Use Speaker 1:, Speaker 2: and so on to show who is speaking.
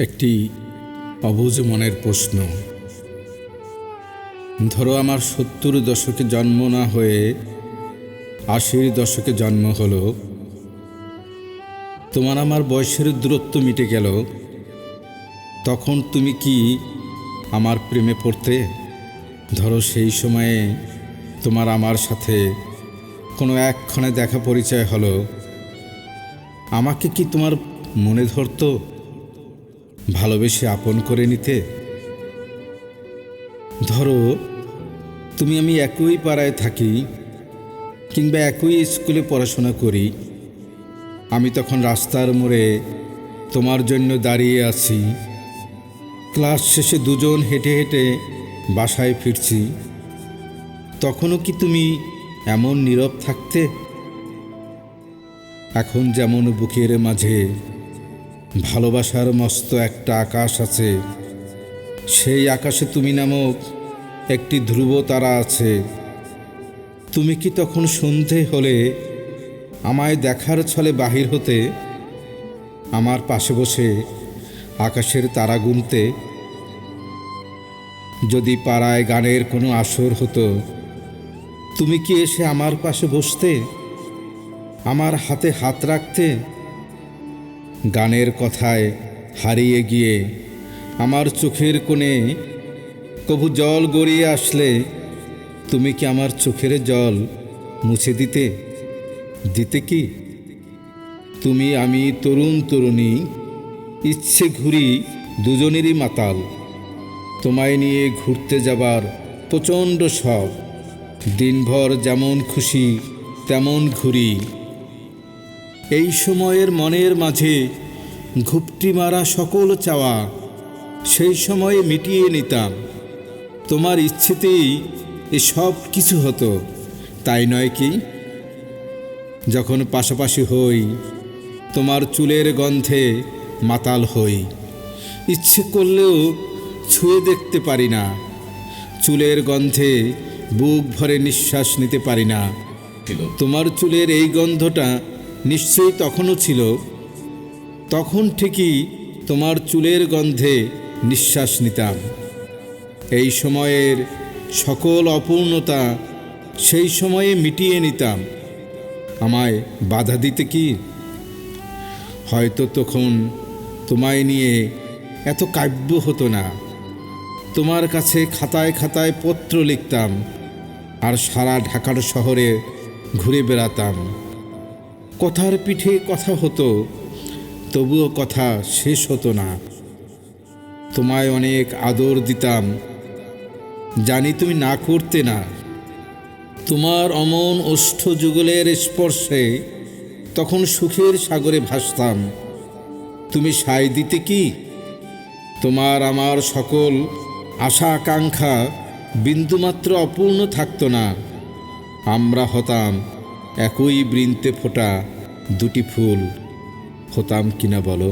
Speaker 1: একটি অবুঝ মনের প্রশ্ন। ধরো আমার ৭০ দশকে জন্ম না হয়ে ৮০ দশকে জন্ম হলো, তোমার আমার বয়সের দূরত্ব মিটে গেল, তখন তুমি কি আমার প্রেমে পড়তে? ধরো সেই সময়ে তোমার আমার সাথে কোনো একক্ষণে দেখা পরিচয় হলো, আমাকে কি তোমার মনে ধরতো, ভালোবেসে আপন করে নিতে? ধরো তুমি আমি একই পাড়ায় থাকি কিংবা একই স্কুলে পড়াশোনা করি, আমি তখন রাস্তার মোড়ে তোমার জন্য দাঁড়িয়ে আছি, ক্লাস শেষে দুজন হেঁটে হেঁটে বাসায় ফিরছি, তখনও কি তুমি এমন নীরব থাকতে? এখন যেমন বুকের মাঝে ভালোবাসার মস্ত একটা আকাশ আছে, সেই আকাশে তুমি নামক একটি ধ্রুব তারা আছে, তুমি কি তখন সন্ধে হলে আমায় দেখার ছলে বাহির হতে, আমার পাশে বসে আকাশের তারা গুনতে? যদি পাড়ায় গানের কোনো আসর হতো, তুমি কি এসে আমার পাশে বসতে, আমার হাতে হাত রাখতে? গানের কথায় হারিয়ে গিয়ে আমার চোখের কোণে কভু জল গড়িয়ে আসলে, তুমি কি আমার চোখের জল মুছে দিতে? দিতে কি? তুমি আমি তরুণ তরুণী, ইচ্ছে ঘুরি দুজনেরই মাতাল, তোমায় নিয়ে ঘুরতে যাবার প্রচণ্ড শখ, দিনভর যেমন খুশি তেমন ঘুরি। এই সময়ের মনের মাঝে ঘুপটি মারা সকল চাওয়া সেই সময়ে মিটিয়ে নিতাম, তোমার ইচ্ছেতেই এসব কিছু হতো, তাই নয় কি? যখন পাশাপাশি হই তোমার চুলের গন্ধে মাতাল হই, ইচ্ছে করলেও ছুঁয়ে দেখতে পারি না, চুলের গন্ধে বুক ভরে নিঃশ্বাস নিতে পারি না। তোমার চুলের এই গন্ধটা নিশ্চয়ই তখনও ছিল, তখন ঠিকই তোমার চুলের গন্ধে নিঃশ্বাস নিতাম। এই সময়ের সকল অপূর্ণতা সেই সময়ে মিটিয়ে নিতাম, আমায় বাধা দিতে কি? হয়তো তখন তোমায় নিয়ে এত কাব্য হতো না, তোমার কাছে খাতায় খাতায় পত্র লিখতাম আর সারা ঢাকার শহরে ঘুরে বেড়াতাম, কথার পিঠে কথা হতো, তবুও কথা শেষ হতো না। তোমায় অনেক আদর দিতাম, জানি তুমি না করতে না, তোমার অমন ওষ্ঠ যুগলের স্পর্শে তখন সুখের সাগরে ভাসতাম, তুমি সায় দিতে কি? তোমার আমার সকল আশা আকাঙ্ক্ষা বিন্দুমাত্র অপূর্ণ থাকতো না, আমরা হতাম একই বৃন্তে ফোটা দুটি ফুল, হতাম কিনা বলো?